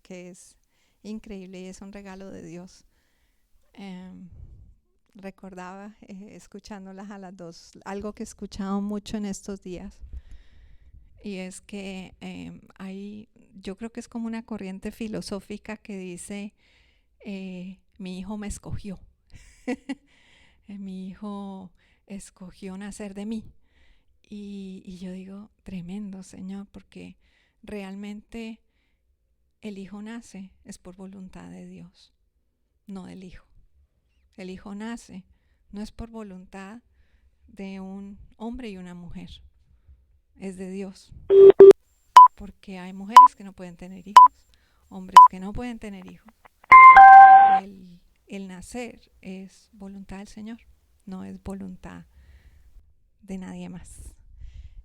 que es increíble y es un regalo de Dios. Recordaba escuchándolas a las dos, algo que he escuchado mucho en estos días, y es que yo creo que es como una corriente filosófica que dice, mi hijo me escogió, mi hijo escogió nacer de mí. Y yo digo, tremendo, Señor, porque realmente el hijo nace es por voluntad de Dios, no del hijo. El hijo nace no es por voluntad de un hombre y una mujer, es de Dios. Porque hay mujeres que no pueden tener hijos, hombres que no pueden tener hijos. El nacer es voluntad del Señor, no es voluntad de nadie más.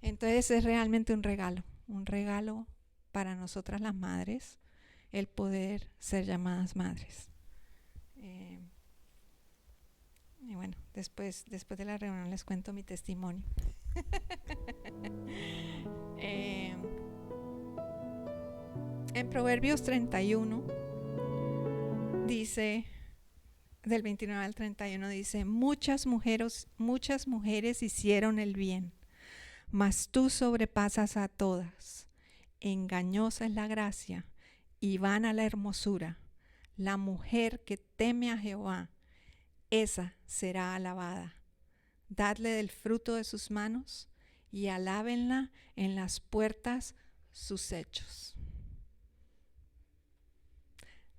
Entonces es realmente un regalo para nosotras las madres, el poder ser llamadas madres. Y bueno, después de la reunión les cuento mi testimonio. En Proverbios 31 dice, del 29 al 31 dice, muchas mujeres hicieron el bien, mas tú sobrepasas a todas. Engañosa es la gracia y vana la hermosura. La mujer que teme a Jehová, esa será alabada. Dadle del fruto de sus manos y alábenla en las puertas sus hechos.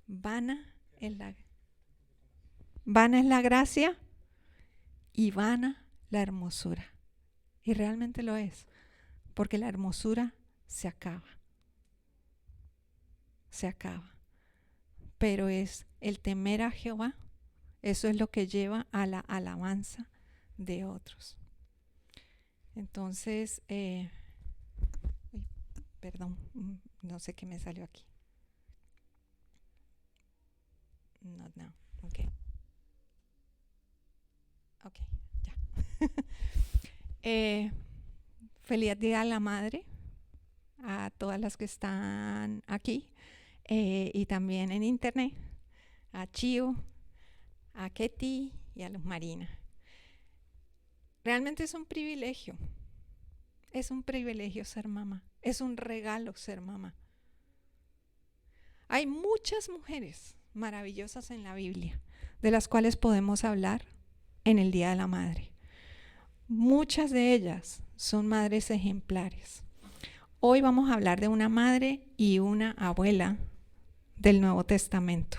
Vana es la gracia y vana la hermosura. Y realmente lo es, porque la hermosura se acaba. Pero es el temer a Jehová, eso es lo que lleva a la alabanza de otros. Entonces, perdón, no sé qué me salió aquí. Not now. Ok, ya. Feliz Día a la Madre a todas las que están aquí y también en internet, a Chio, a Ketty y a Luz Marina. Realmente es un privilegio ser mamá, es un regalo ser mamá. Hay muchas mujeres maravillosas en la Biblia de las cuales podemos hablar en el Día de la Madre. Muchas de ellas son madres ejemplares. Hoy vamos a hablar de una madre y una abuela del Nuevo Testamento.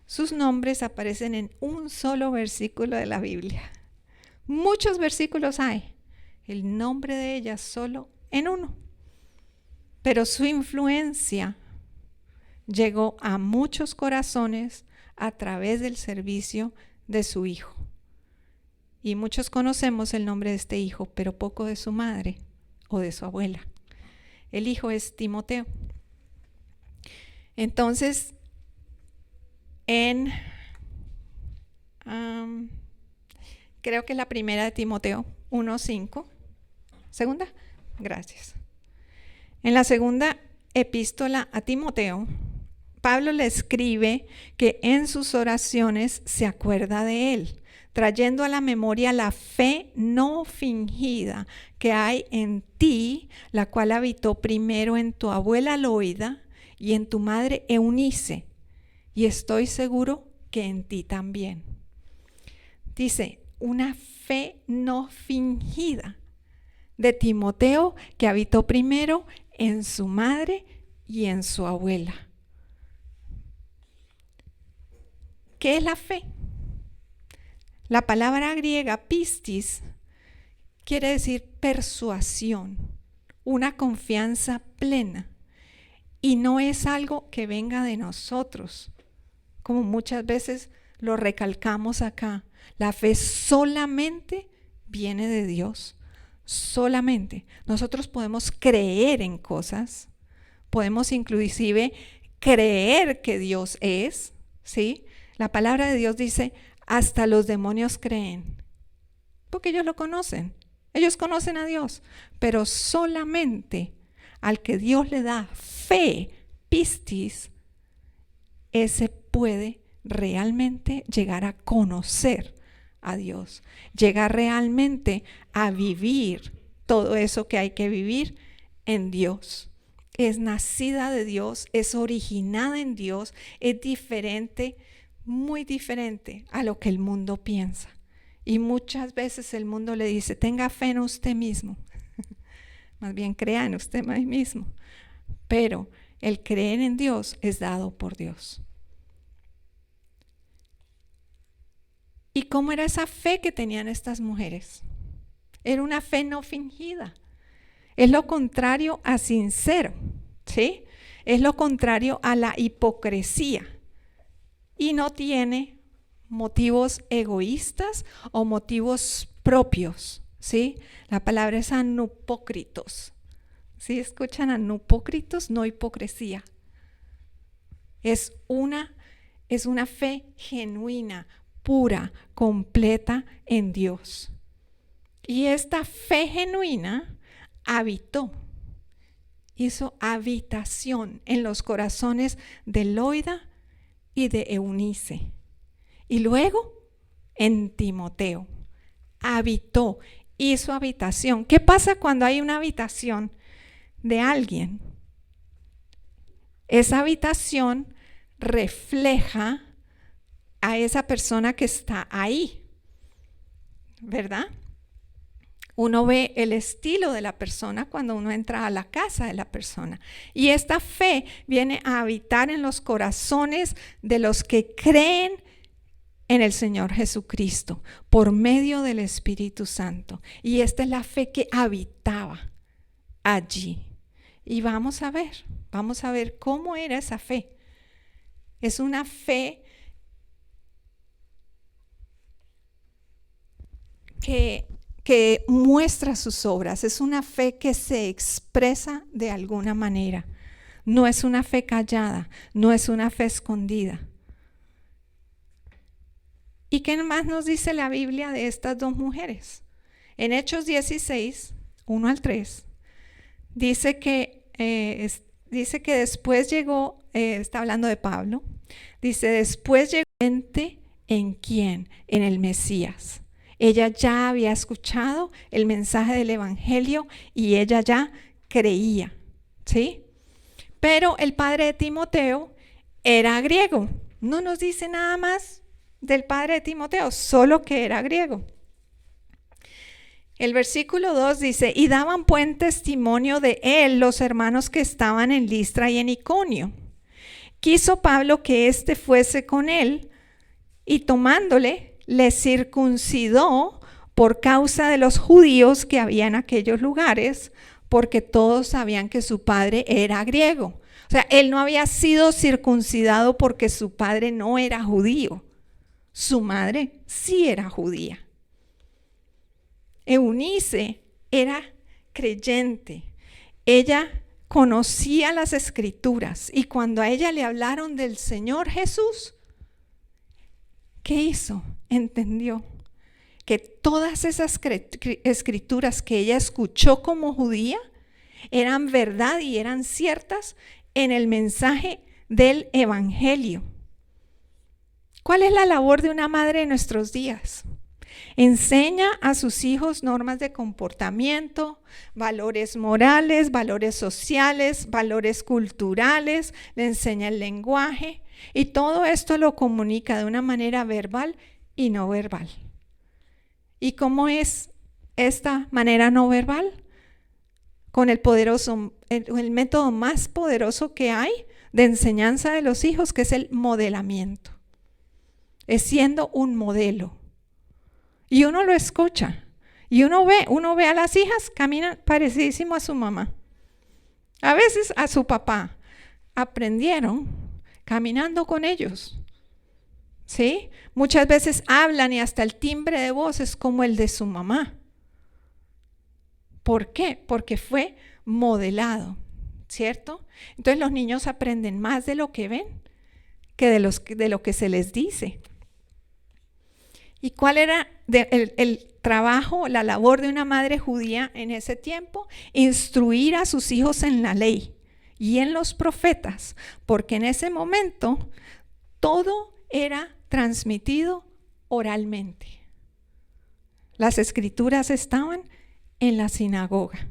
Sus nombres aparecen en un solo versículo de la Biblia. Muchos versículos hay, el nombre de ellas solo en uno. Pero su influencia llegó a muchos corazones a través del servicio de su hijo. Y muchos conocemos el nombre de este hijo, pero poco de su madre o de su abuela. El hijo es Timoteo. Entonces, creo que la primera de Timoteo 1:5. ¿Segunda? Gracias. En la segunda epístola a Timoteo, Pablo le escribe que en sus oraciones se acuerda de él, trayendo a la memoria la fe no fingida que hay en ti, la cual habitó primero en tu abuela Loida y en tu madre Eunice, y estoy seguro que en ti también. Dice, una fe no fingida de Timoteo que habitó primero en su madre y en su abuela. ¿Qué es la fe? La palabra griega pistis quiere decir persuasión, una confianza plena, y no es algo que venga de nosotros, como muchas veces lo recalcamos acá. La fe solamente viene de Dios, solamente. Nosotros podemos creer en cosas, podemos inclusive creer que Dios es, ¿sí? La palabra de Dios dice, hasta los demonios creen, porque ellos lo conocen, ellos conocen a Dios, pero solamente al que Dios le da fe pistis, ese puede realmente llegar a conocer a Dios, llegar realmente a vivir todo eso que hay que vivir en Dios. Es nacida de Dios, es originada en Dios, es diferente, muy diferente a lo que el mundo piensa. Y muchas veces el mundo le dice, tenga fe en usted mismo. Más bien crea en usted mismo. Pero el creer en Dios es dado por Dios. ¿Y cómo era esa fe que tenían estas mujeres? Era una fe no fingida. Es lo contrario a sincero, ¿sí? Es lo contrario a la hipocresía. Y no tiene motivos egoístas o motivos propios, ¿sí? La palabra es anupócritos. ¿Sí escuchan? Anupócritos, no hipocresía. Es una fe genuina, pura, completa en Dios. Y esta fe genuina hizo habitación en los corazones de Loida y de Eunice. Y luego en Timoteo. Hizo habitación. ¿Qué pasa cuando hay una habitación de alguien? Esa habitación refleja a esa persona que está ahí, ¿verdad? Uno ve el estilo de la persona cuando uno entra a la casa de la persona. Y esta fe viene a habitar en los corazones de los que creen en el Señor Jesucristo por medio del Espíritu Santo. Y esta es la fe que habitaba allí. Y vamos a ver cómo era esa fe. Es una fe que muestra sus obras, es una fe que se expresa de alguna manera. No es una fe callada, no es una fe escondida. ¿Y qué más nos dice la Biblia de estas dos mujeres? En Hechos 16, 1 al 3, dice que después llegó, está hablando de Pablo, dice, después llegó gente en quién, en el Mesías. Ella ya había escuchado el mensaje del Evangelio y ella ya creía, ¿sí? Pero el padre de Timoteo era griego. No nos dice nada más del padre de Timoteo, solo que era griego. El versículo 2 dice, y daban buen testimonio de él los hermanos que estaban en Listra y en Iconio. Quiso Pablo que éste fuese con él y tomándole, le circuncidó por causa de los judíos que había en aquellos lugares, porque todos sabían que su padre era griego. O sea, él no había sido circuncidado porque su padre no era judío. Su madre sí era judía. Eunice era creyente. Ella conocía las escrituras y cuando a ella le hablaron del Señor Jesús, ¿qué hizo? Entendió que todas esas escrituras que ella escuchó como judía eran verdad y eran ciertas en el mensaje del Evangelio. ¿Cuál es la labor de una madre en nuestros días? Enseña a sus hijos normas de comportamiento, valores morales, valores sociales, valores culturales, le enseña el lenguaje y todo esto lo comunica de una manera verbal y no verbal. ¿Y cómo es esta manera no verbal? Con el método más poderoso que hay de enseñanza de los hijos, que es el modelamiento. Es siendo un modelo. Y uno lo escucha. Y uno ve a las hijas caminan parecidísimo a su mamá. A veces a su papá. Aprendieron caminando con ellos. ¿Sí? Muchas veces hablan y hasta el timbre de voz es como el de su mamá. ¿Por qué? Porque fue modelado, ¿cierto? Entonces los niños aprenden más de lo que ven que de lo que se les dice. ¿Y cuál era el trabajo, la labor de una madre judía en ese tiempo? Instruir a sus hijos en la ley y en los profetas, porque en ese momento todo era transmitido oralmente. Las escrituras estaban en la sinagoga,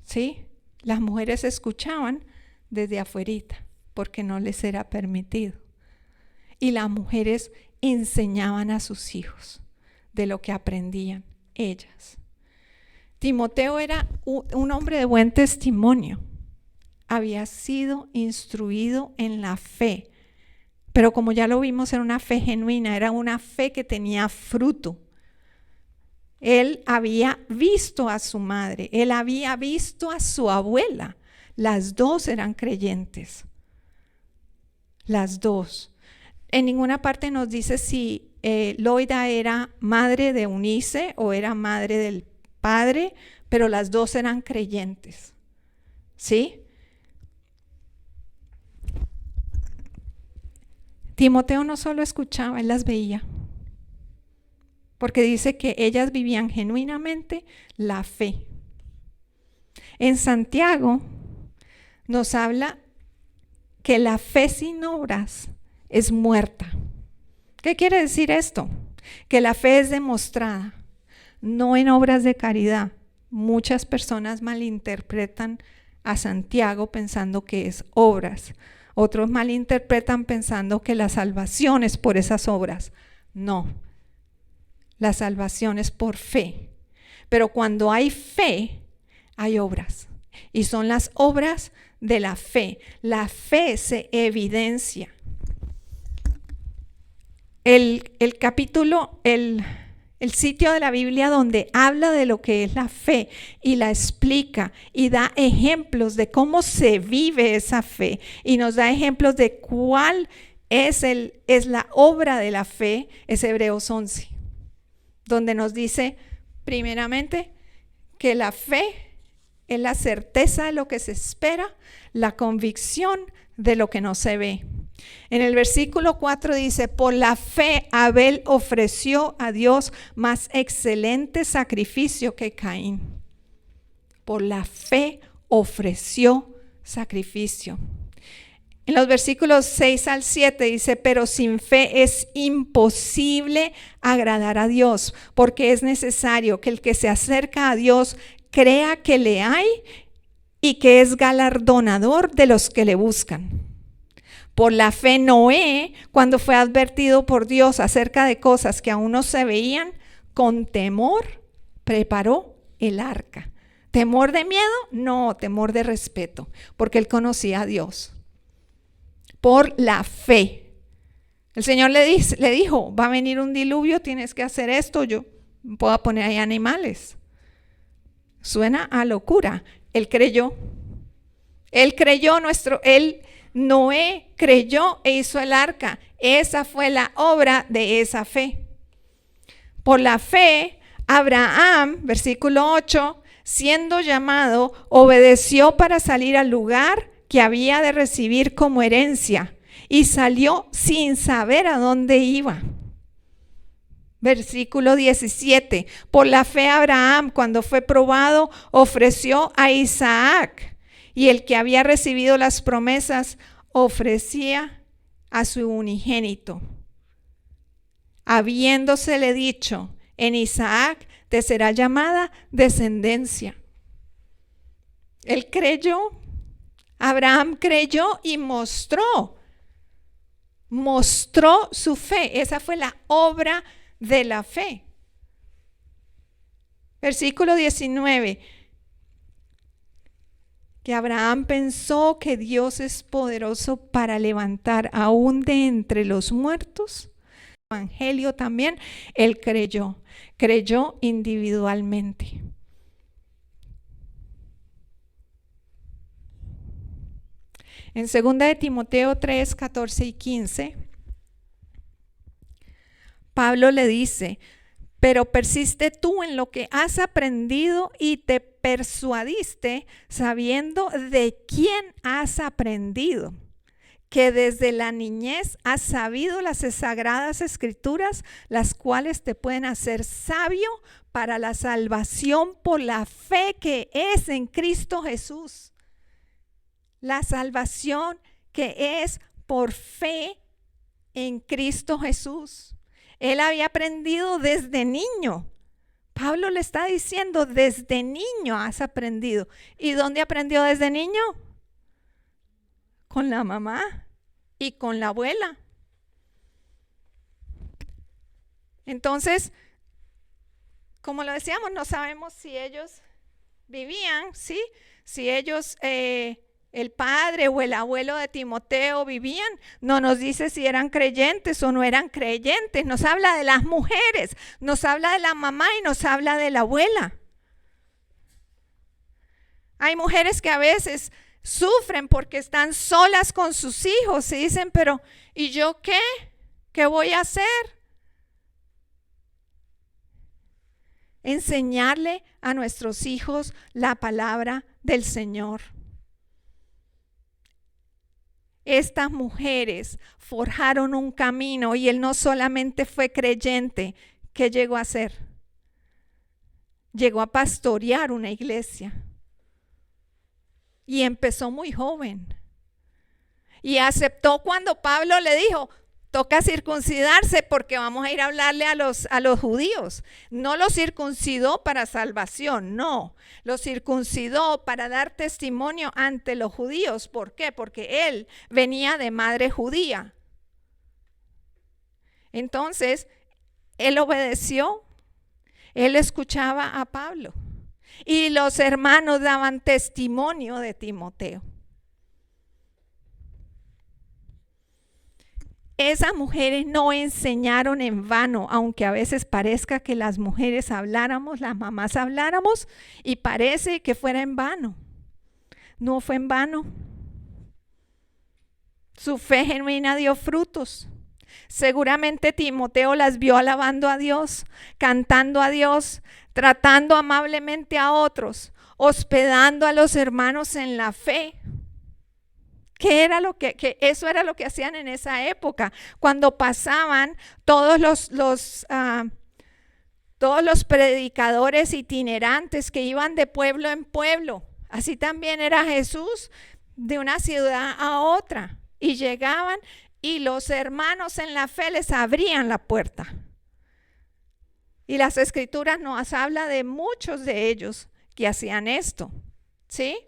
¿sí? Las mujeres escuchaban desde afuerita porque no les era permitido. Y las mujeres enseñaban a sus hijos de lo que aprendían ellas. Timoteo era un hombre de buen testimonio. Había sido instruido en la fe, pero como ya lo vimos, era una fe genuina, era una fe que tenía fruto. Él había visto a su madre, él había visto a su abuela. Las dos eran creyentes. Las dos. En ninguna parte nos dice si Loida era madre de Eunice o era madre del padre, pero las dos eran creyentes. ¿Sí? Timoteo no solo escuchaba, él las veía. Porque dice que ellas vivían genuinamente la fe. En Santiago nos habla que la fe sin obras es muerta. ¿Qué quiere decir esto? Que la fe es demostrada, no en obras de caridad. Muchas personas malinterpretan a Santiago pensando que es obras. Otros malinterpretan pensando que la salvación es por esas obras. No. La salvación es por fe, pero cuando hay fe, hay obras, y son las obras de la fe. La fe se evidencia. El sitio de la Biblia donde habla de lo que es la fe y la explica y da ejemplos de cómo se vive esa fe y nos da ejemplos de cuál es la obra de la fe, es Hebreos 11. Donde nos dice primeramente que la fe es la certeza de lo que se espera, la convicción de lo que no se ve. En el versículo 4 dice, por la fe Abel ofreció a Dios más excelente sacrificio que Caín. Por la fe ofreció sacrificio. En los versículos 6 al 7 dice, pero sin fe es imposible agradar a Dios, porque es necesario que el que se acerca a Dios crea que le hay y que es galardonador de los que le buscan. Por la fe Noé, cuando fue advertido por Dios acerca de cosas que aún no se veían, con temor preparó el arca. ¿Temor de miedo? No, temor de respeto, porque él conocía a Dios. Por la fe. El Señor le dijo, va a venir un diluvio, tienes que hacer esto, yo puedo poner ahí animales. Suena a locura. Él creyó. Noé creyó e hizo el arca. Esa fue la obra de esa fe. Por la fe, Abraham, versículo 8, siendo llamado, obedeció para salir al lugar que había de recibir como herencia, y salió sin saber a dónde iba. Versículo 17, por la fe Abraham, cuando fue probado, ofreció a Isaac, y el que había recibido las promesas ofrecía a su unigénito, habiéndosele dicho, en Isaac te será llamada descendencia. Él creyó. Abraham creyó y mostró su fe. Esa fue la obra de la fe. Versículo 19. Que Abraham pensó que Dios es poderoso para levantar aún de entre los muertos. Evangelio también, él creyó individualmente. En 2 de Timoteo 3, 14 y 15, Pablo le dice, pero persiste tú en lo que has aprendido y te persuadiste sabiendo de quién has aprendido, que desde la niñez has sabido las sagradas escrituras, las cuales te pueden hacer sabio para la salvación por la fe que es en Cristo Jesús. La salvación que es por fe en Cristo Jesús. Él había aprendido desde niño. Pablo le está diciendo, desde niño has aprendido. ¿Y dónde aprendió desde niño? Con la mamá y con la abuela. Entonces, como lo decíamos, no sabemos si ellos vivían, ¿sí? Si ellos, el padre o el abuelo de Timoteo vivían, no nos dice si eran creyentes o no eran creyentes. Nos habla de las mujeres, nos habla de la mamá y nos habla de la abuela. Hay mujeres que a veces sufren porque están solas con sus hijos y dicen, pero ¿y yo qué? ¿Qué voy a hacer? Enseñarle a nuestros hijos la palabra del Señor. Estas mujeres forjaron un camino y él no solamente fue creyente, ¿qué llegó a hacer? Llegó a pastorear una iglesia y empezó muy joven y aceptó cuando Pablo le dijo, toca circuncidarse porque vamos a ir a hablarle a los judíos. No los circuncidó para salvación, no. Los circuncidó para dar testimonio ante los judíos. ¿Por qué? Porque él venía de madre judía. Entonces, él obedeció. Él escuchaba a Pablo. Y los hermanos daban testimonio de Timoteo. Esas mujeres no enseñaron en vano, aunque a veces parezca que las mujeres habláramos, las mamás habláramos y parece que fuera en vano. No fue en vano. Su fe genuina dio frutos. Seguramente Timoteo las vio alabando a Dios, cantando a Dios, tratando amablemente a otros, hospedando a los hermanos en la fe. ¿Qué era lo que eso era lo que hacían en esa época? Cuando pasaban todos los predicadores itinerantes que iban de pueblo en pueblo. Así también era Jesús, de una ciudad a otra. Y llegaban y los hermanos en la fe les abrían la puerta. Y las escrituras nos habla de muchos de ellos que hacían esto. ¿Sí?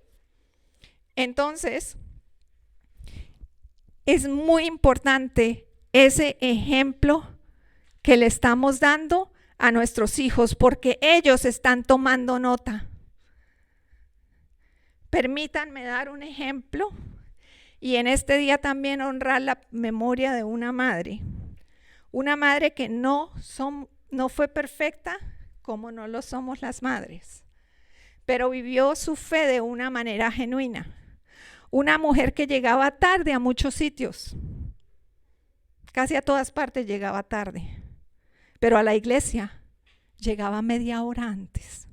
Entonces, es muy importante ese ejemplo que le estamos dando a nuestros hijos porque ellos están tomando nota. Permítanme dar un ejemplo y en este día también honrar la memoria de una madre que no fue perfecta como no lo somos las madres, pero vivió su fe de una manera genuina. Una mujer que llegaba tarde a muchos sitios, casi a todas partes llegaba tarde, pero a la iglesia llegaba media hora antes.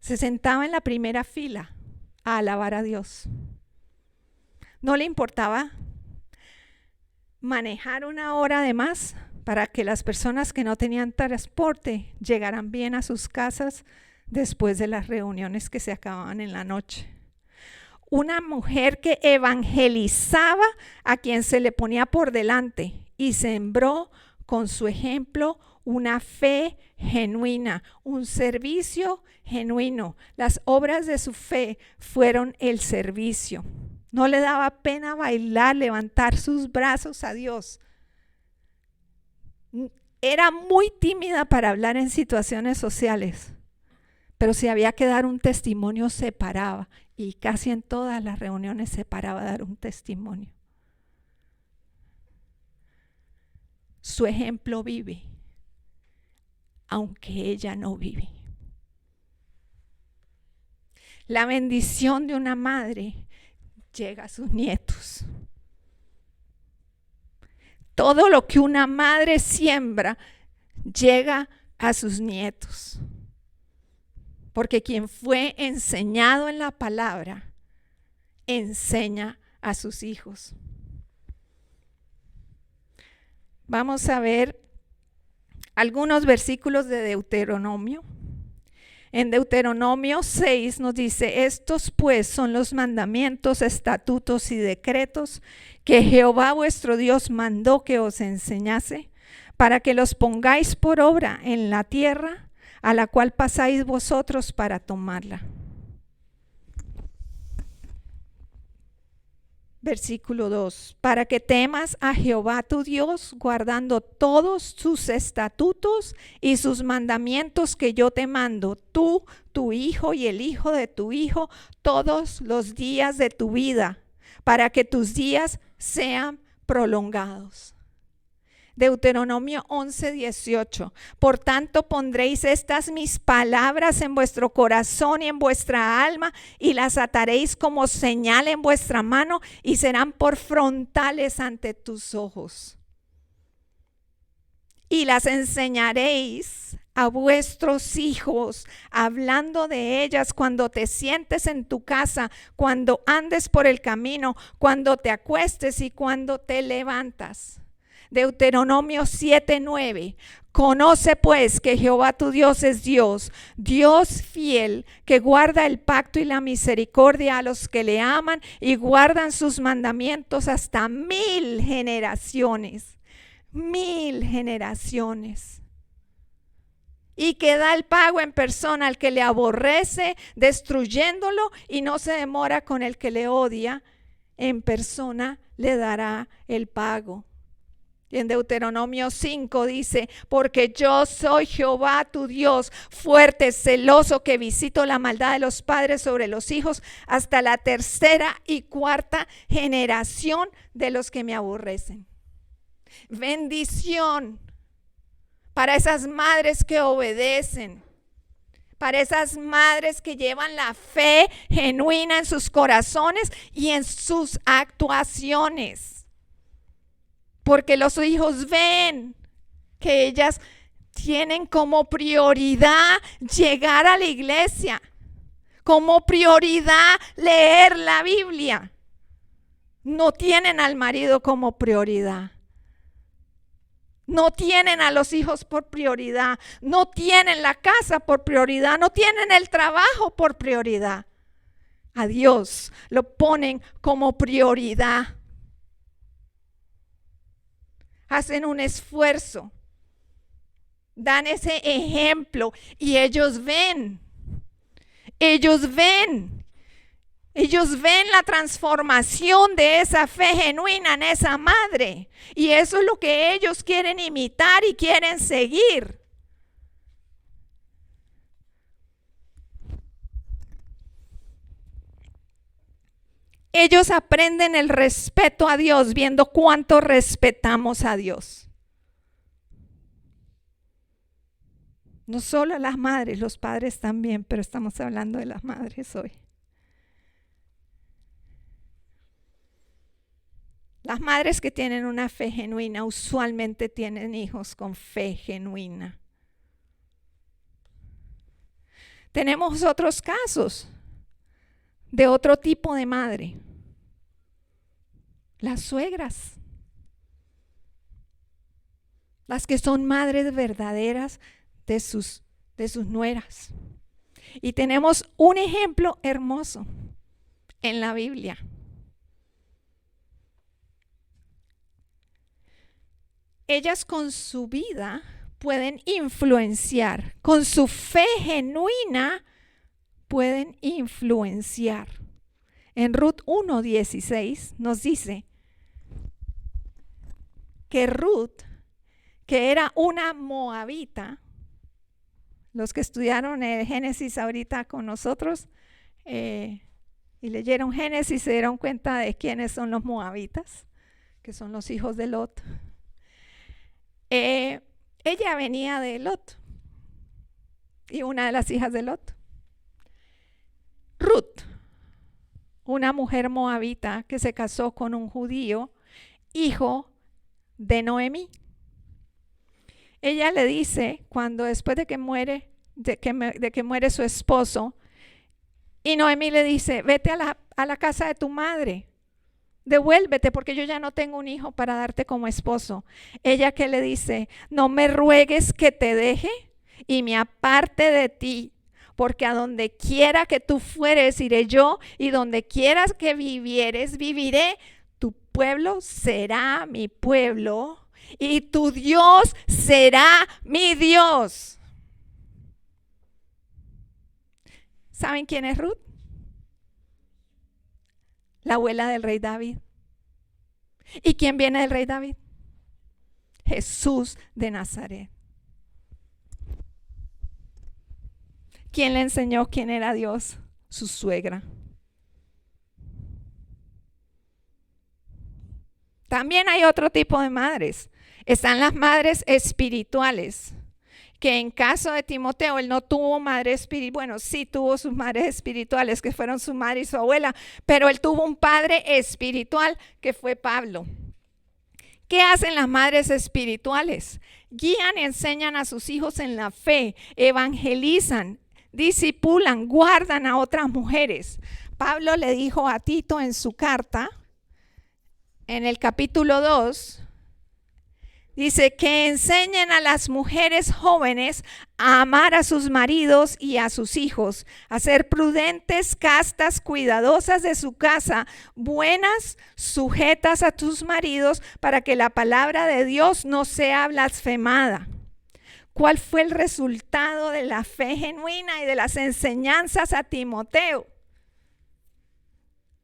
Se sentaba en la primera fila a alabar a Dios. No le importaba manejar una hora de más para que las personas que no tenían transporte llegaran bien a sus casas después de las reuniones que se acababan en la noche. Una mujer que evangelizaba a quien se le ponía por delante y sembró con su ejemplo una fe genuina, un servicio genuino. Las obras de su fe fueron el servicio. No le daba pena bailar, levantar sus brazos a Dios. Era muy tímida para hablar en situaciones sociales. Pero si había que dar un testimonio, se paraba. Y casi en todas las reuniones se paraba a dar un testimonio. Su ejemplo vive, aunque ella no vive. La bendición de una madre llega a sus nietos. Todo lo que una madre siembra llega a sus nietos. Porque quien fue enseñado en la palabra, enseña a sus hijos. Vamos a ver algunos versículos de Deuteronomio. En Deuteronomio 6 nos dice: estos pues son los mandamientos, estatutos y decretos que Jehová vuestro Dios mandó que os enseñase, para que los pongáis por obra en la tierra a la cual pasáis vosotros para tomarla. Versículo 2: para que temas a Jehová tu Dios, guardando todos sus estatutos y sus mandamientos que yo te mando, tú, tu hijo y el hijo de tu hijo, todos los días de tu vida, para que tus días sean prolongados. Deuteronomio 11:18: por tanto pondréis estas mis palabras en vuestro corazón y en vuestra alma, y las ataréis como señal en vuestra mano, y serán por frontales ante tus ojos. Y las enseñaréis a vuestros hijos, hablando de ellas cuando te sientes en tu casa, cuando andes por el camino, cuando te acuestes y cuando te levantas. Deuteronomio 7:9: conoce pues que Jehová tu Dios es Dios, Dios fiel, que guarda el pacto y la misericordia a los que le aman y guardan sus mandamientos hasta 1000 generaciones. 1000 generaciones. Y que da el pago en persona al que le aborrece, destruyéndolo, y no se demora con el que le odia, en persona le dará el pago. Y en Deuteronomio 5 dice: porque yo soy Jehová tu Dios, fuerte, celoso, que visito la maldad de los padres sobre los hijos hasta la 3ª y 4ª generación de los que me aborrecen. Bendición para esas madres que obedecen, para esas madres que llevan la fe genuina en sus corazones y en sus actuaciones. Porque los hijos ven que ellas tienen como prioridad llegar a la iglesia, como prioridad leer la Biblia. No tienen al marido como prioridad. No tienen a los hijos por prioridad. No tienen la casa por prioridad. No tienen el trabajo por prioridad. A Dios lo ponen como prioridad. Hacen un esfuerzo, dan ese ejemplo y ellos ven la transformación de esa fe genuina en esa madre, y eso es lo que ellos quieren imitar y quieren seguir. Ellos aprenden el respeto a Dios viendo cuánto respetamos a Dios. No solo a las madres, los padres también, pero estamos hablando de las madres hoy. Las madres que tienen una fe genuina usualmente tienen hijos con fe genuina. Tenemos otros casos de otro tipo de madre. Las suegras. Las que son madres verdaderas de sus nueras. Y tenemos un ejemplo hermoso en la Biblia. Ellas con su vida pueden influenciar, con su fe genuina pueden influenciar. En Ruth 1:16 nos dice que Ruth, que era una moabita, los que estudiaron el Génesis ahorita con nosotros y leyeron Génesis se dieron cuenta de quiénes son los moabitas, que son los hijos de Lot. Ella venía de Lot y una de las hijas de Lot. Ruth, una mujer moabita que se casó con un judío, hijo de Noemí. Ella le dice, cuando después de que muere su esposo, y Noemí le dice: vete a la casa de tu madre, devuélvete, porque yo ya no tengo un hijo para darte como esposo. Ella que le dice: no me ruegues que te deje y me aparte de ti, porque a donde quiera que tú fueres, iré yo, y donde quieras que vivieres, viviré. Tu pueblo será mi pueblo, y tu Dios será mi Dios. ¿Saben quién es Ruth? La abuela del rey David. ¿Y quién viene del rey David? Jesús de Nazaret. ¿Quién le enseñó quién era Dios? Su suegra. También hay otro tipo de madres. Están las madres espirituales, que en caso de Timoteo, él no tuvo madre espiritual. Bueno, sí tuvo sus madres espirituales, que fueron su madre y su abuela, pero él tuvo un padre espiritual, que fue Pablo. ¿Qué hacen las madres espirituales? Guían y enseñan a sus hijos en la fe, evangelizan, discipulan, guardan a otras mujeres. Pablo le dijo a Tito en su carta, en el capítulo 2, dice que enseñen a las mujeres jóvenes a amar a sus maridos y a sus hijos, a ser prudentes, castas, cuidadosas de su casa, buenas, sujetas a tus maridos, para que la palabra de Dios no sea blasfemada. ¿Cuál fue el resultado de la fe genuina y de las enseñanzas a Timoteo?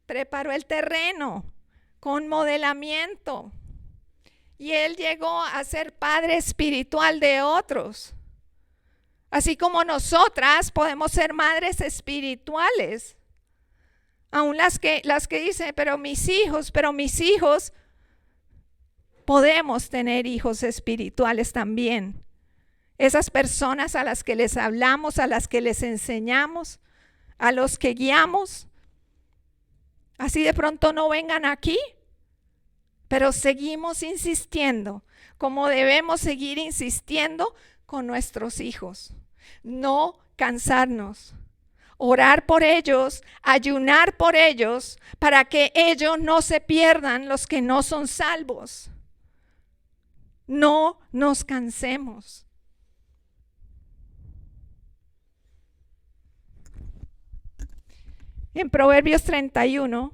Preparó el terreno con modelamiento. Y él llegó a ser padre espiritual de otros. Así como nosotras podemos ser madres espirituales. Aún las que dicen, pero mis hijos, podemos tener hijos espirituales también. Esas personas a las que les hablamos, a las que les enseñamos, a los que guiamos. Así de pronto no vengan aquí, pero seguimos insistiendo, como debemos seguir insistiendo con nuestros hijos. No cansarnos, orar por ellos, ayunar por ellos, para que ellos no se pierdan, los que no son salvos. No nos cansemos. En Proverbios 31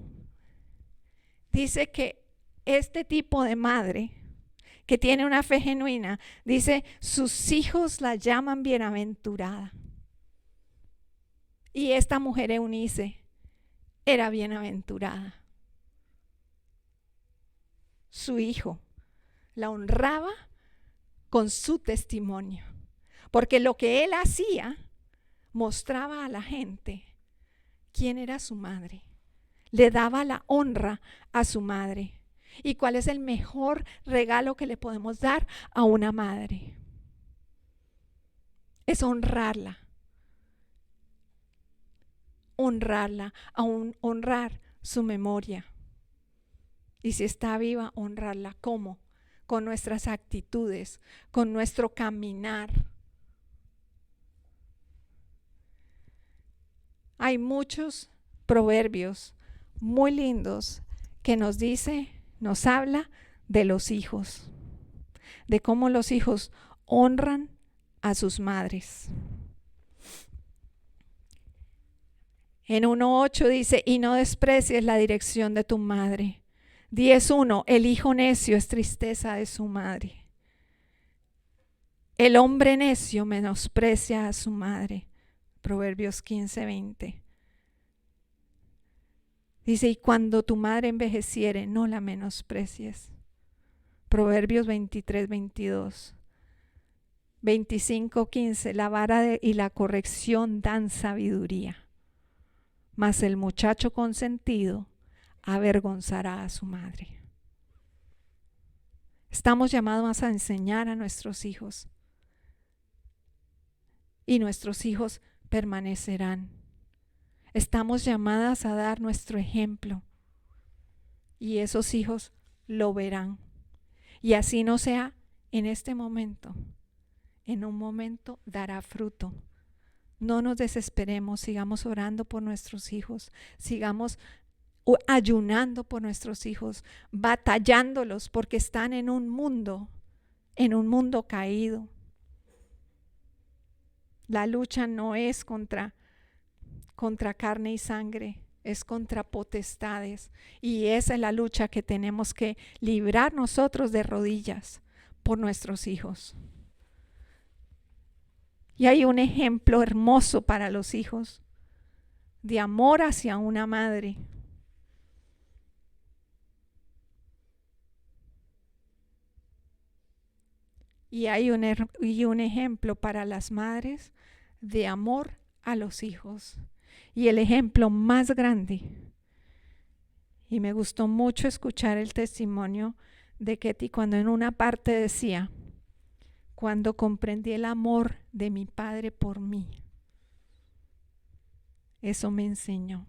dice que este tipo de madre que tiene una fe genuina, dice, sus hijos la llaman bienaventurada. Y esta mujer Eunice era bienaventurada. Su hijo la honraba con su testimonio, porque lo que él hacía mostraba a la gente quién era su madre. Le daba la honra a su madre. ¿Y cuál es el mejor regalo que le podemos dar a una madre? Es honrarla. Honrar su memoria. Y si está viva, honrarla. ¿Cómo? Con nuestras actitudes, con nuestro caminar. Hay muchos proverbios muy lindos que nos habla de los hijos, de cómo los hijos honran a sus madres. En 1:8 dice, y no desprecies la dirección de tu madre. 10:1, el hijo necio es tristeza de su madre. El hombre necio menosprecia a su madre. Proverbios 15:20. Dice, y cuando tu madre envejeciere, no la menosprecies. Proverbios 23:22. 25:15, la vara y la corrección dan sabiduría, mas el muchacho consentido avergonzará a su madre. Estamos llamados a enseñar a nuestros hijos, y nuestros hijos permanecerán. Estamos llamadas a dar nuestro ejemplo, y esos hijos lo verán. Y así no sea en este momento, en un momento dará fruto. No nos desesperemos, sigamos orando por nuestros hijos, sigamos ayunando por nuestros hijos, batallándolos, porque están en un mundo caído. La lucha no es contra carne y sangre, es contra potestades. Y esa es la lucha que tenemos que librar nosotros de rodillas por nuestros hijos. Y hay un ejemplo hermoso para los hijos de amor hacia una madre. Y hay un ejemplo para las madres de amor a los hijos. Y el ejemplo más grande, y me gustó mucho escuchar el testimonio de Ketty cuando en una parte decía: cuando comprendí el amor de mi padre por mí, eso me enseñó.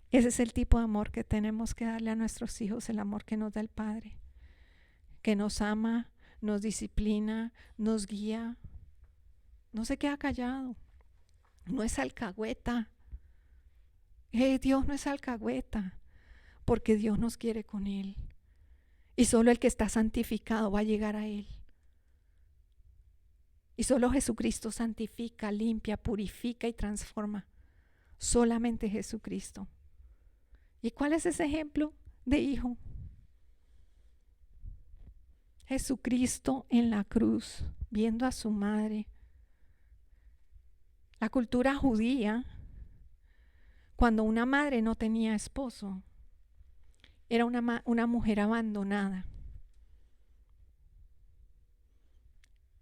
Ese es el tipo de amor que tenemos que darle a nuestros hijos, el amor que nos da el Padre, que nos ama, nos disciplina, nos guía, no se queda callado, no es alcahueta. Dios no es alcahueta, porque Dios nos quiere con Él. Y solo el que está santificado va a llegar a Él. Y solo Jesucristo santifica, limpia, purifica y transforma. Solamente Jesucristo. ¿Y cuál es ese ejemplo de hijo? Jesucristo en la cruz, viendo a su madre. La cultura judía, cuando una madre no tenía esposo, era una mujer abandonada.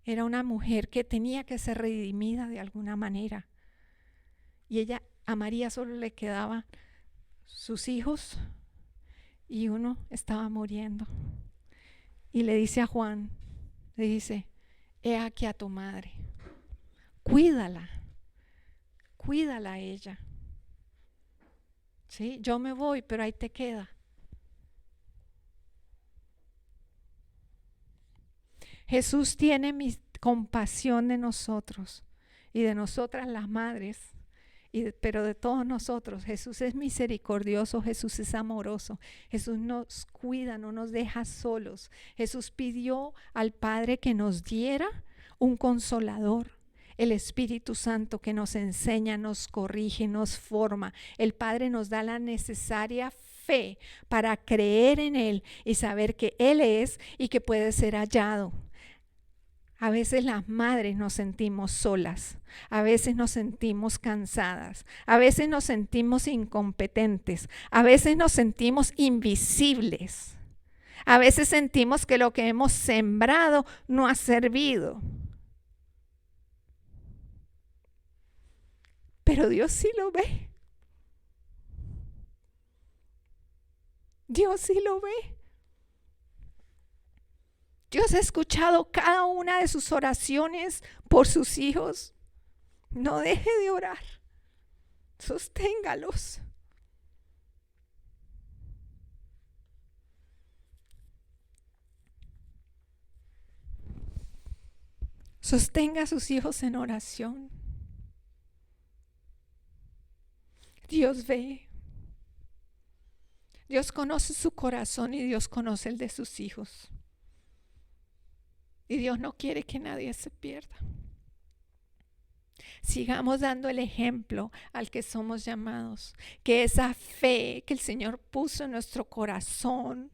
Era una mujer que tenía que ser redimida de alguna manera. Y a María solo le quedaban sus hijos y uno estaba muriendo. Y le dice a Juan, le dice: he aquí a tu madre, cuídala a ella. ¿Sí? Yo me voy, pero ahí te queda. Jesús tiene compasión de nosotros y de nosotras las madres, pero de todos nosotros. Jesús es misericordioso, Jesús es amoroso, Jesús nos cuida, no nos deja solos. Jesús pidió al Padre que nos diera un consolador, el Espíritu Santo, que nos enseña, nos corrige, nos forma. El Padre nos da la necesaria fe para creer en Él y saber que Él es y que puede ser hallado. A veces las madres nos sentimos solas, a veces nos sentimos cansadas, a veces nos sentimos incompetentes, a veces nos sentimos invisibles, a veces sentimos que lo que hemos sembrado no ha servido. Pero Dios sí lo ve. Dios sí lo ve. Dios ha escuchado cada una de sus oraciones por sus hijos. No deje de orar. Sosténgalos. Sostenga a sus hijos en oración. Dios ve. Dios conoce su corazón y Dios conoce el de sus hijos. Y Dios no quiere que nadie se pierda. Sigamos dando el ejemplo al que somos llamados. Que esa fe que el Señor puso en nuestro corazón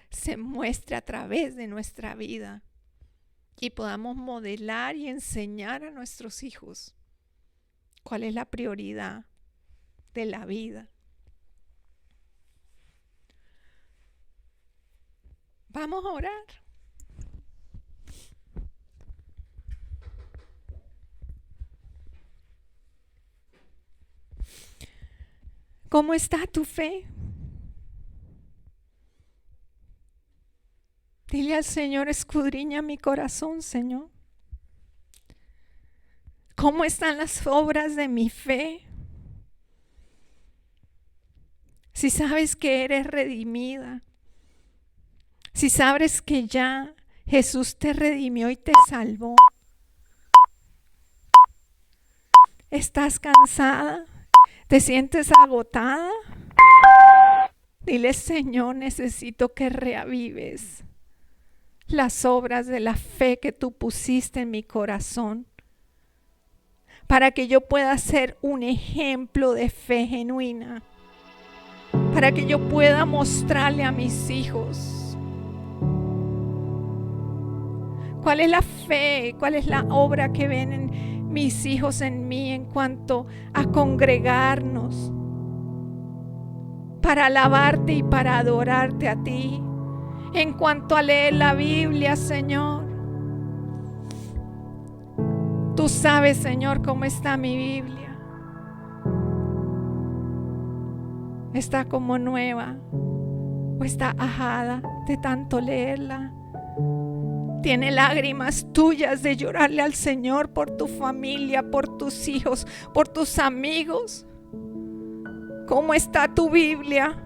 se muestre a través de nuestra vida. Y podamos modelar y enseñar a nuestros hijos cuál es la prioridad de la vida. Vamos a orar. ¿Cómo está tu fe? Dile al Señor: escudriña mi corazón, Señor. ¿Cómo están las obras de mi fe? Si sabes que eres redimida, si sabes que ya Jesús te redimió y te salvó, ¿estás cansada? ¿Te sientes agotada? Dile: Señor, necesito que reavives las obras de la fe que tú pusiste en mi corazón, para que yo pueda ser un ejemplo de fe genuina, para que yo pueda mostrarle a mis hijos cuál es la fe, cuál es la obra que ven en mis hijos en mí en cuanto a congregarnos para alabarte y para adorarte a ti, en cuanto a leer la Biblia, Señor. Tú sabes, Señor, cómo está mi Biblia. Está como nueva o está ajada de tanto leerla. Tiene lágrimas tuyas de llorarle al Señor por tu familia, por tus hijos, por tus amigos. ¿Cómo está tu Biblia?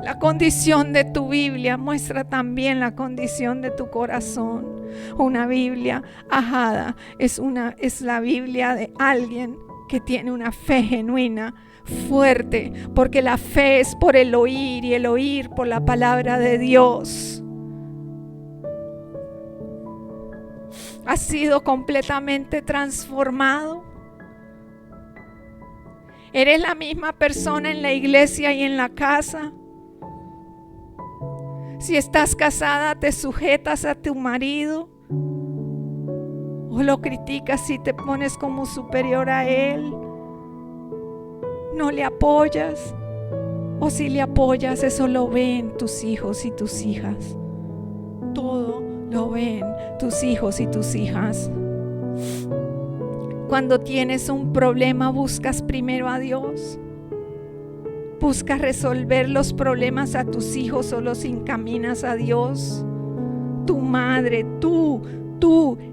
La condición de tu Biblia muestra también la condición de tu corazón. Una Biblia ajada es la Biblia de alguien que tiene una fe genuina, fuerte, porque la fe es por el oír y el oír por la palabra de Dios. ¿Has sido completamente transformado? ¿Eres la misma persona en la iglesia y en la casa? Si estás casada, ¿te sujetas a tu marido? ¿O lo criticas y te pones como superior a él? ¿No le apoyas? ¿O si le apoyas, eso lo ven tus hijos y tus hijas? Todo lo ven tus hijos y tus hijas. Cuando tienes un problema, buscas primero a Dios. Buscas resolver los problemas a tus hijos o los encaminas a Dios. Tu madre, tú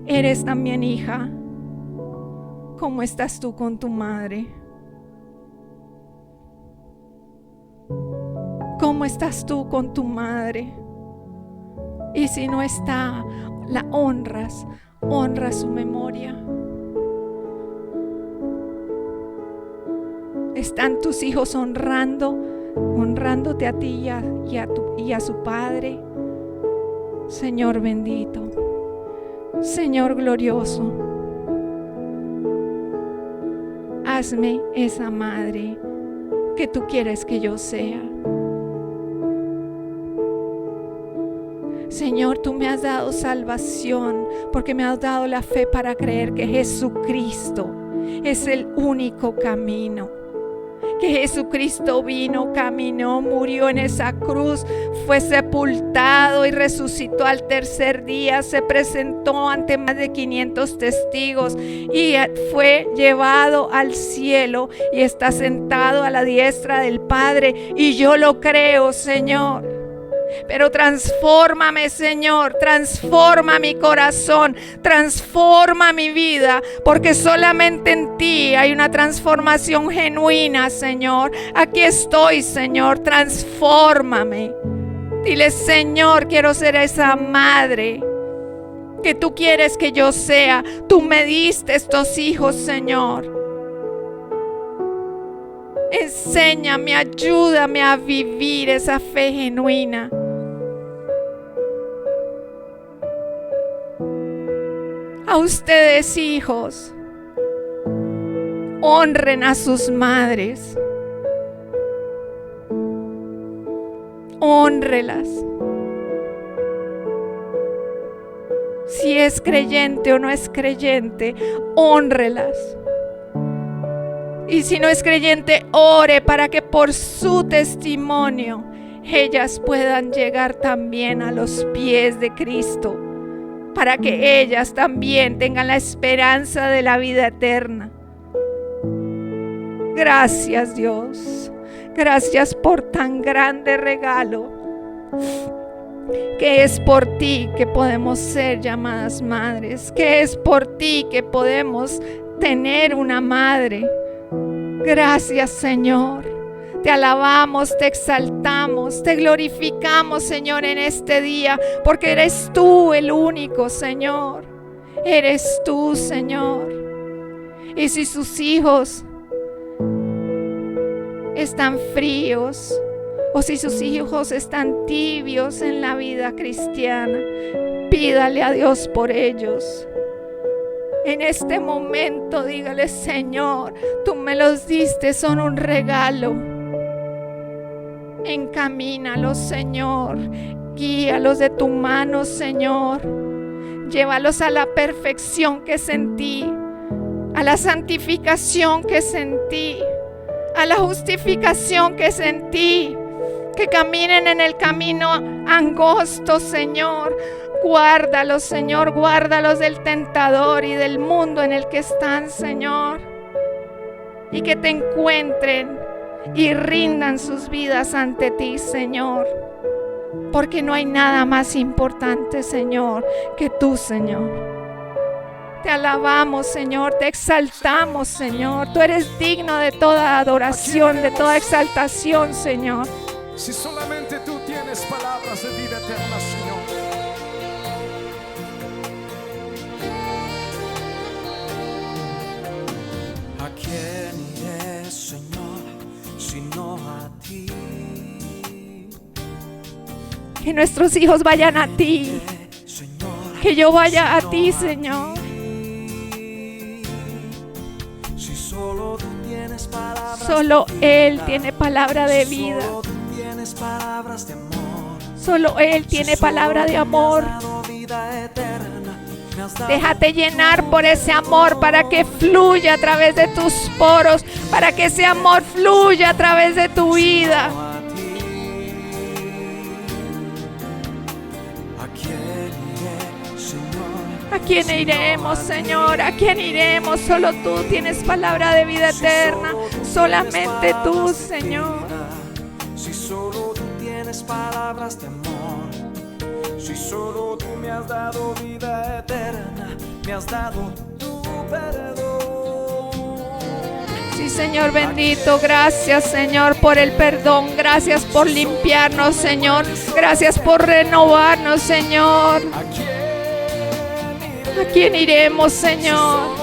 eres también hija. ¿Cómo estás tú con tu madre? ¿Cómo estás tú con tu madre? Y si no está, la honra su memoria. ¿Están tus hijos honrándote a ti y a su padre? Señor bendito, Señor glorioso, hazme esa madre que tú quieres que yo sea. Señor, tú me has dado salvación porque me has dado la fe para creer que Jesucristo es el único camino. Que Jesucristo vino, caminó, murió en esa cruz, fue sepultado y resucitó al tercer día, se presentó ante más de 500 testigos y fue llevado al cielo y está sentado a la diestra del Padre. Y yo lo creo, Señor. Pero transfórmame, Señor, transforma mi corazón, transforma mi vida, porque solamente en ti hay una transformación genuina, Señor. Aquí estoy, Señor, transfórmame. Dile, Señor, quiero ser esa madre que tú quieres que yo sea. Tú me diste estos hijos, Señor. Enséñame, ayúdame a vivir esa fe genuina. A ustedes, hijos, honren a sus madres. Hónrelas. Si es creyente o no es creyente, hónrelas. Y si no es creyente, ore para que por su testimonio ellas puedan llegar también a los pies de Cristo, para que ellas también tengan la esperanza de la vida eterna. Gracias, Dios. Gracias por tan grande regalo, que es por ti que podemos ser llamadas madres, que es por ti que podemos tener una madre. Gracias, Señor. Te alabamos, te exaltamos, te glorificamos, Señor, en este día, porque eres tú el único, Señor. Eres tú, Señor. Y si sus hijos están fríos, o si sus hijos están tibios en la vida cristiana, pídale a Dios por ellos. En este momento dígale: Señor, tú me los diste, son un regalo. Encamínalos, Señor. Guíalos de tu mano, Señor. Llévalos a la perfección que es en ti, a la santificación que es en ti, a la justificación que es en ti. Que caminen en el camino angosto, Señor. Guárdalos, Señor, guárdalos del tentador y del mundo en el que están, Señor. Y que te encuentren y rindan sus vidas ante ti, Señor. Porque no hay nada más importante, Señor, que tú, Señor. Te alabamos, Señor, te exaltamos, Señor. Tú eres digno de toda adoración, de toda exaltación, Señor. Si solamente tú tienes palabras de vida eterna, Señor. ¿A quién iré, Señor, sino a ti? Que nuestros hijos vayan a ti. Que yo vaya a ti, Señor. Si solo tú tienes palabras, solo Él tiene palabra de vida. Solo tú tienes palabras de amor. Solo Él tiene palabra de amor. Déjate llenar por ese amor para que fluya a través de tus poros, para que ese amor fluya a través de tu vida. ¿A quién iremos, Señor? ¿A quién iremos? Solo tú tienes palabra de vida eterna. Solamente tú, Señor. Si solo tú tienes palabras de amor, si solo tú me has dado vida eterna, me has dado tu perdón. Sí, Señor bendito, gracias, Señor, por el perdón. Gracias por limpiarnos, Señor. Gracias por renovarnos, Señor. ¿A quién iremos, Señor?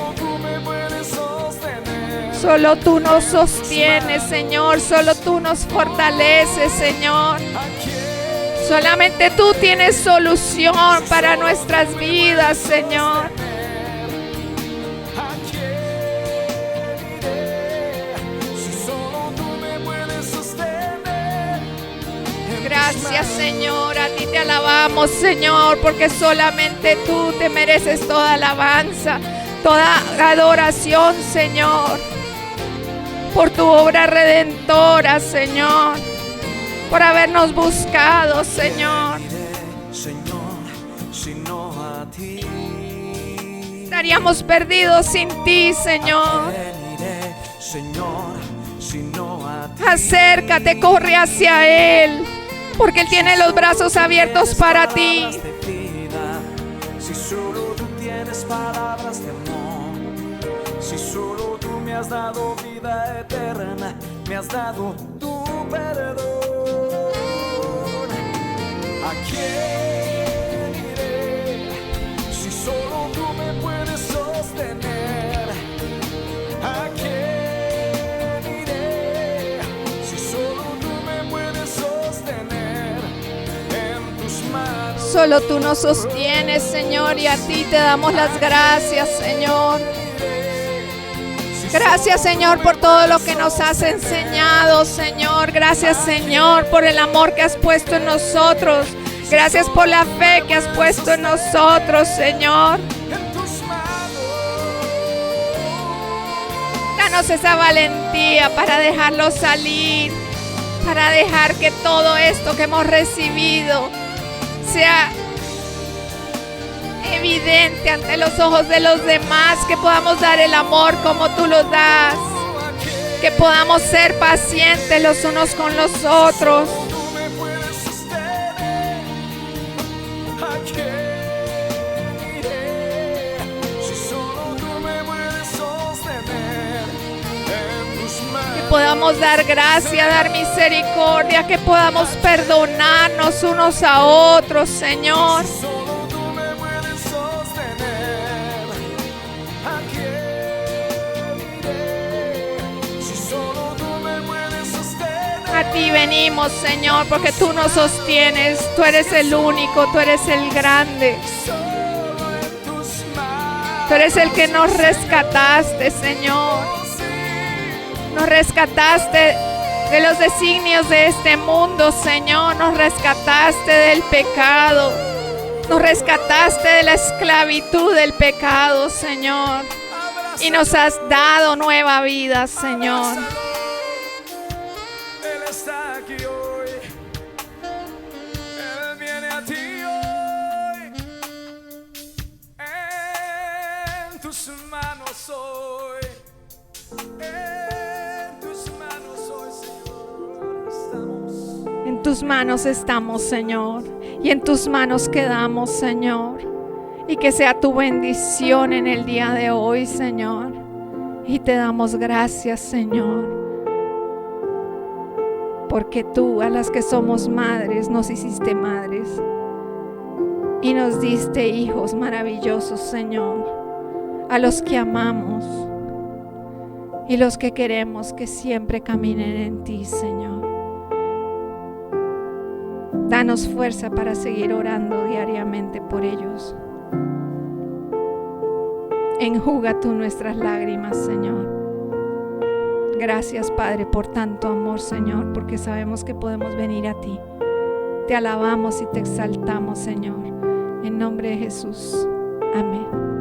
Solo tú nos sostienes, Señor. Solo tú nos fortaleces, Señor. Solamente tú tienes solución para nuestras vidas, Señor. Gracias, Señor, a ti te alabamos, Señor, porque solamente tú te mereces toda alabanza, toda adoración, Señor, por tu obra redentora, Señor, por habernos buscado, Señor. Estaríamos perdidos sin ti, Señor. Acércate, corre hacia Él, porque Él tiene los brazos abiertos para ti. Si solo tú tienes palabras de amor, si solo tú me has dado vida eterna, me has dado tu perdón. ¿A quién iré? Si solo tú me puedes sostener. ¿A quién iré? Si solo tú me puedes sostener en tus manos. Solo tú nos sostienes, Señor, y a ti te damos las gracias, Señor. Gracias, Señor, por todo lo que nos has enseñado, Señor. Gracias, Señor, por el amor que has puesto en nosotros. Gracias por la fe que has puesto en nosotros, Señor. Danos esa valentía para dejarlo salir, para dejar que todo esto que hemos recibido sea evidente ante los ojos de los demás, que podamos dar el amor como tú lo das, que podamos ser pacientes los unos con los otros. Que podamos dar gracia, dar misericordia, que podamos perdonarnos unos a otros, Señor. A ti venimos, Señor, porque tú nos sostienes. Tú eres el único, tú eres el grande. Tú eres el que nos rescataste, Señor. Nos rescataste de los designios de este mundo, Señor. Nos rescataste del pecado. Nos rescataste de la esclavitud del pecado, Señor. Y nos has dado nueva vida, Señor. Él está aquí hoy. Él viene a ti hoy. En tus manos hoy. En tus manos hoy, Señor, estamos. En tus manos estamos, Señor. Y en tus manos quedamos, Señor. Y que sea tu bendición en el día de hoy, Señor. Y te damos gracias, Señor. Porque tú, a las que somos madres, nos hiciste madres. Y nos diste hijos maravillosos, Señor. A los que amamos. Y los que queremos que siempre caminen en ti, Señor. Danos fuerza para seguir orando diariamente por ellos. Enjuga tú nuestras lágrimas, Señor. Gracias, Padre, por tanto amor, Señor, porque sabemos que podemos venir a ti. Te alabamos y te exaltamos, Señor. En nombre de Jesús. Amén.